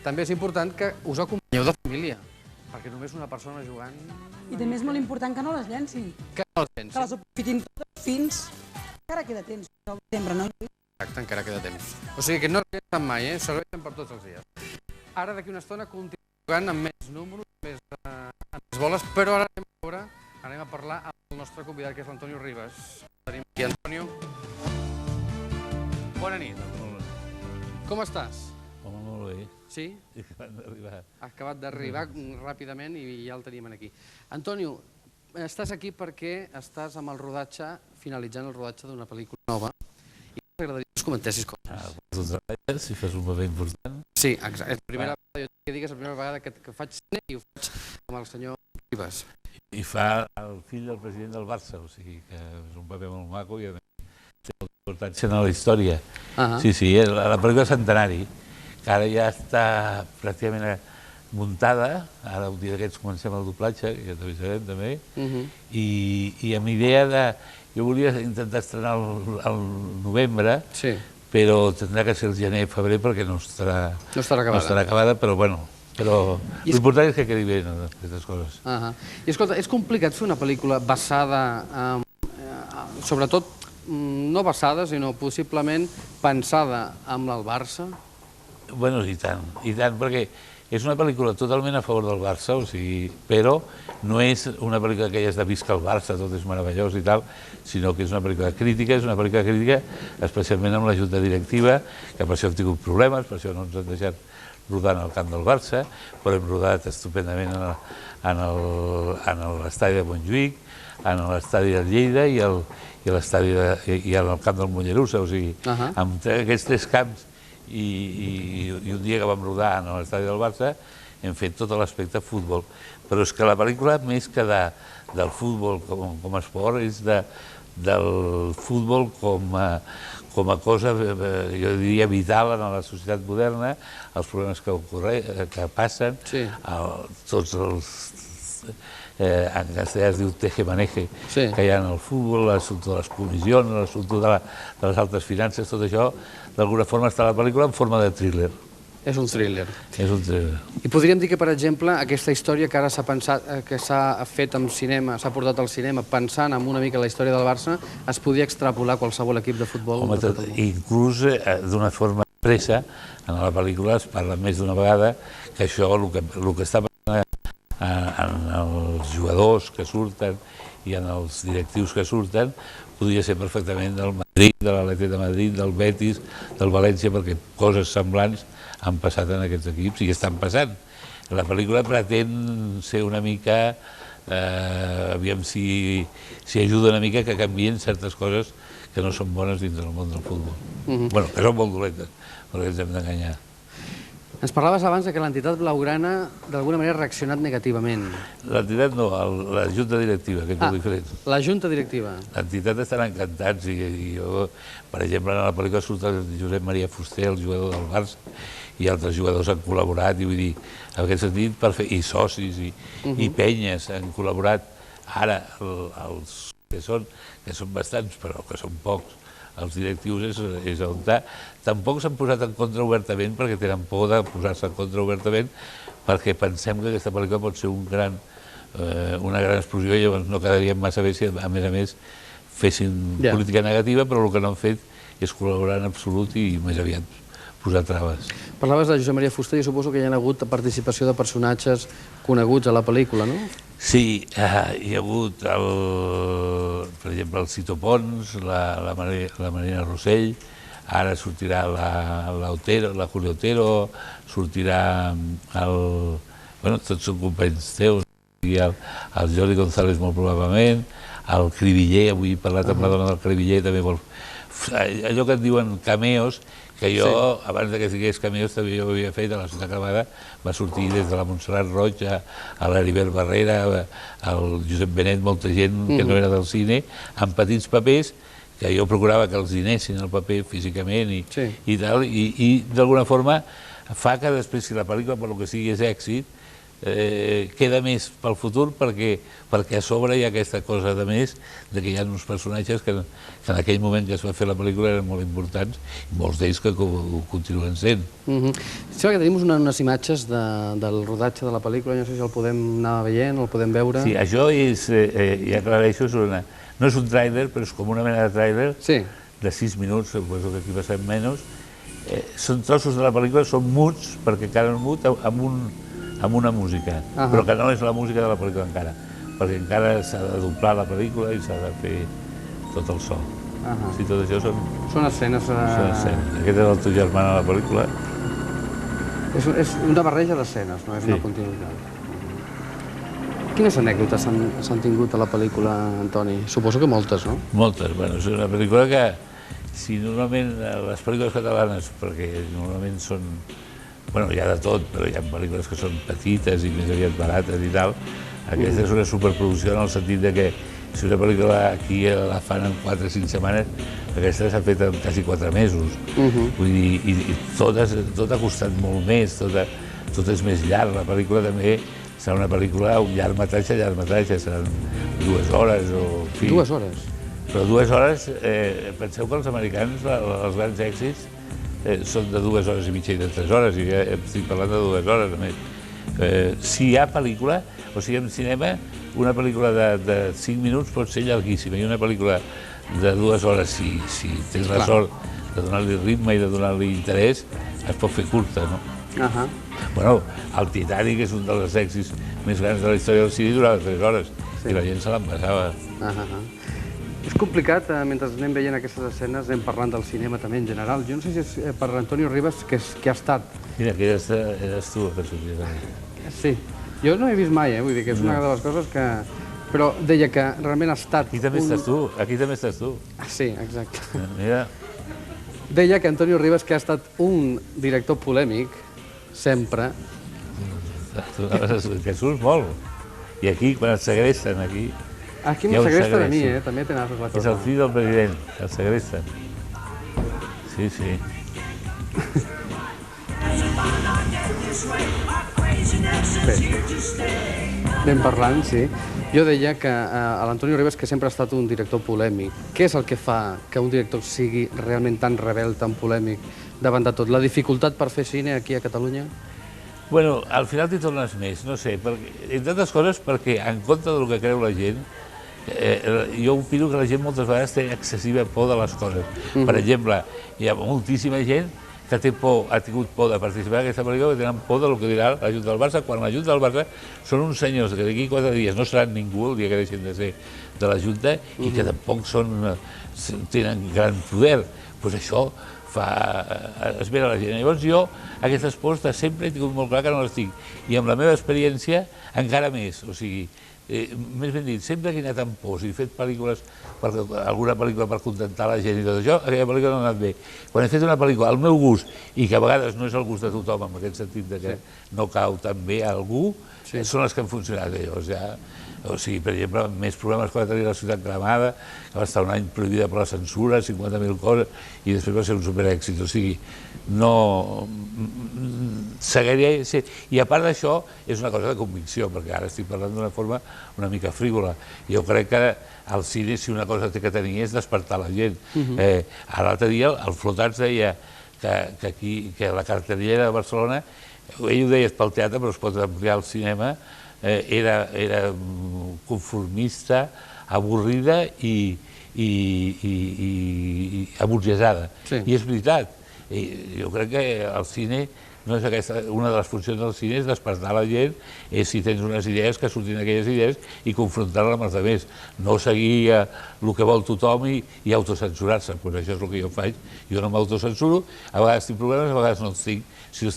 també és important que us acompanyeu de família, perquè només una persona jugant... I també és molt important que no les llencin. Que no les llencin. Que les aprofitin totes fins... Encara queda temps, al setembre, no? Exacte, encara queda temps. O sigui que no es llencen mai, serveixen per tots els dies. Ara, d'aquí una estona, continuem jugant amb més números, amb més boles, però ara anem a parlar amb el nostre convidat, que és l'Antonio Ribas. Tenim aquí, Antonio. Bona nit. Com estàs? Home, molt bé. Sí? Ha acabat d'arribar ràpidament i ja el tenim aquí. Antonio, estàs aquí perquè estàs amb el rodatge, finalitzant el rodatge d'una pel·lícula nova, i m'agradaria que us comentessis coses. Tu treballes i fas un paper important. Sí, exacte. És la primera vegada que faig cine i ho faig amb el senyor Ribas. I fa el fill del president del Barça, o sigui que és un paper molt maco i a més té molta importància en la història. Sí, sí, la pel·lícula Centenari, que ara ja està pràcticament muntada, ara un dia d'aquests comencem el doblatge, que ja t'avisarem també, i amb idea de... Jo volia intentar estrenar el novembre, però tindrà que ser el gener, febrer, perquè no estarà acabada, però bueno, l'important és que quedi bé aquestes coses. I escolta, és complicat fer una pel·lícula basada, sobretot no basada, sinó possiblement pensada amb el Barça? Bueno, i tant, perquè és una pel·lícula totalment a favor del Barça, o sigui, però no és una pel·lícula que ja és de visca el Barça, tot és meravellós i tal, sinó que és una pel·lícula crítica, especialment amb la junta directiva, que per això hem tingut problemes, per això no ens han deixat rodar en el camp del Barça, però hem rodat estupendament en l'estadi de Montjuïc, en l'estadi de Lleida i en el camp del Mollerussa, o sigui, amb aquests tres camps i un dia que vam rodar en l'estadi del Barça hem fet tot l'aspecte futbol, però és que la pel·lícula, més que del futbol com a esport, és del futbol com a cosa, jo diria, vital en la societat moderna, els problemes que passen, tots els... en castellà es diu teje-maneje que hi ha en el futbol, l'assumpte de les comissions, l'assumpte de les altes finances, tot això, d'alguna forma està a la pel·lícula en forma de thriller. És un thriller. És un thriller. I podríem dir que, per exemple, aquesta història que ara s'ha pensat, que s'ha fet en cinema, s'ha portat al cinema pensant en una mica la història del Barça, es podia extrapolar a qualsevol equip de futbol? Home, inclús d'una forma expressa, en la pel·lícula es parla més d'una vegada que això, el que està passant en els jugadors que surten i en els directius que surten, podria ser perfectament del Madrid, de l'Atlètic de Madrid, del Betis, del València, perquè coses semblants han passat en aquests equips i estan passant. La pel·lícula pretén ser una mica, aviam si ajuda una mica que canvien certes coses que no són bones dins del món del futbol. Bueno, que són molt dolentes, però ens hem d'enganyar. Ens parlaves abans que l'entitat blaugrana d'alguna manera ha reaccionat negativament. L'entitat no, la junta directiva, que és molt diferent. La junta directiva. L'entitat estan encantats i jo, per exemple, en la pel·lícula surt el Josep Maria Fuster, el jugador del Barça, i altres jugadors han col·laborat, i vull dir, en aquest sentit, i socis i penyes han col·laborat. Ara, els que són bastants, però que són pocs, els directius és on tampoc s'han posat en contra obertament perquè tenen por de posar-se en contra obertament perquè pensem que aquesta pel·lícula pot ser una gran explosió i llavors no quedaríem massa bé si a més fessin política negativa, però el que no han fet és col·laborar en absolut i més aviat posar traves. Parlaves de Josep Maria Fuster i suposo que hi ha hagut participació de personatges coneguts a la pel·lícula, no? Sí, hi ha hagut, per exemple, el Cito Pons, la Marina Rossell, ara sortirà la Julio Otero, sortirà tots són companys teus, el Jordi González molt probablement, el Cribiller, avui he parlat amb la dona del Cribiller, també allò que et diuen cameos, que jo, abans que sigués cameos, també jo ho havia fet a la Ciutat Gravada, va sortir des de la Montserrat Roig a l'Heribert Barrera, al Josep Benet, molta gent que no era del cine, amb petits papers, que jo procurava que els dinessin el paper físicament i tal, i d'alguna forma fa que després, si la pel·lícula per lo que sigui és èxit, queda més pel futur perquè a sobre hi ha aquesta cosa de més que hi ha uns personatges que en aquell moment que es va fer la pel·lícula eren molt importants i molts d'ells que ho continuen sent. Sembla que tenim unes imatges del rodatge de la pel·lícula, no sé si el podem anar veient, el podem veure. Sí, això és, ja aclareixo, no és un tràiler, però és com una mena de tràiler de 6 minuts, suposo que aquí passem menys. Són trossos de la pel·lícula, són muts, perquè encara no mut, amb una música, però que no és la música de la pel·lícula encara, perquè encara s'ha de doblar la pel·lícula i s'ha de fer tot el so. Si tot això són escenes. Aquest és el teu germà a la pel·lícula. És una barreja d'escenes, no és una continuïtat. Quines anècdotes s'han tingut a la pel·lícula, Antoni? Suposo que moltes, no? Moltes. És una pel·lícula que, si normalment les pel·lícules catalanes, perquè normalment són, hi ha de tot, però hi ha pel·lícules que són petites i més aviat barates i tal, aquesta és una superproducció en el sentit que si una pel·lícula aquí la fan en 4 o 5 setmanes, aquesta s'ha fet en quasi 4 mesos. Vull dir, i tot ha costat molt més, tot és més llarg. La pel·lícula també serà una pel·lícula, un llargmetratge, seran 2 hores o... 2 hores? Però 2 hores, penseu que els americans, els grans èxits, són de 2 hores i mitja i de 3 hores, i ja estic parlant de 2 hores, a més. Si hi ha pel·lícula, o sigui, en cinema, una pel·lícula de 5 minuts pot ser llarguíssima, i una pel·lícula de 2 hores, si tens la sort de donar-li ritme i de donar-li interès, es pot fer curta, no? El Titanic és un dels èxits més grans de la història del cine, durava 3 hores, i la gent se l'empassava. És complicat, mentre anem veient aquestes escenes, anem parlant del cinema també en general. Jo no sé si és per Antonio Rivas, que ha estat... Mira, que eres tu que sorties aquí. Sí, jo no he vist mai, vull dir que és una de les coses que... Però deia que realment ha estat... Aquí també estàs tu, Sí, exacte. Mira. Deia que Antonio Rivas, que ha estat un director polèmic, sempre... Que surts molt. I aquí, quan et segresten, aquí... Aquí m'ho segresten a mi, també tenen la cosa. És el fill del president, que el segresten. Sí. Bé, anem parlant, sí. Jo deia que l'Antonio Rivas, que sempre ha estat un director polèmic, què és el que fa que un director sigui realment tan rebel, tan polèmic, davant de tot? La dificultat per fer cine aquí a Catalunya? Al final t'hi tornes més, no sé, entre altres coses perquè, en contra del que creu la gent, jo opino que la gent moltes vegades té excessiva por de les coses. Per exemple, hi ha moltíssima gent que ha tingut por de participar en aquesta pel·lícula, que tenen por del que dirà la Junta del Barça, quan la Junta del Barça són uns senyors que d'aquí 4 dies no seran ningú, el dia que deixin de ser de la Junta, i que tampoc tenen gran poder. Doncs això espera la gent. Llavors jo aquestes pors sempre he tingut molt clar que no les tinc, i amb la meva experiència encara més, o sigui, més ben dit, sempre que he anat amb pors i he fet pel·lícules, alguna pel·lícula per contentar la gent i tot això, aquella pel·lícula no ha anat bé. Quan he fet una pel·lícula al meu gust, i que a vegades no és el gust de tothom, en aquest sentit que no cau tan bé a algú, són les que han funcionat. O sigui, per exemple, més problemes que va tenir la Ciutat Cremada, que va estar un any prohibida per la censura, 50.000 coses, i després va ser un superèxit. O sigui, no... seguiria... I a part d'això, és una cosa de convicció, perquè ara estic parlant d'una forma una mica frívola. Jo crec que al cine, si una cosa té que tenir, és despertar la gent. L'altre dia, el Flotats deia que la cartellera de Barcelona, ell ho deia pel teatre, però es pot ampliar al cinema, era conformista, avorrida i aburgesada. I és veritat. Jo crec que el cine no és aquesta, una de les funcions del cine és despertar la gent, és si tens unes idees que surtin aquelles idees i confrontar-les amb els altres, no seguir el que vol tothom i autocensurar-se. Doncs això és el que jo faig, jo no m'autocensuro, a vegades tinc problemes, a vegades no els tinc. Si els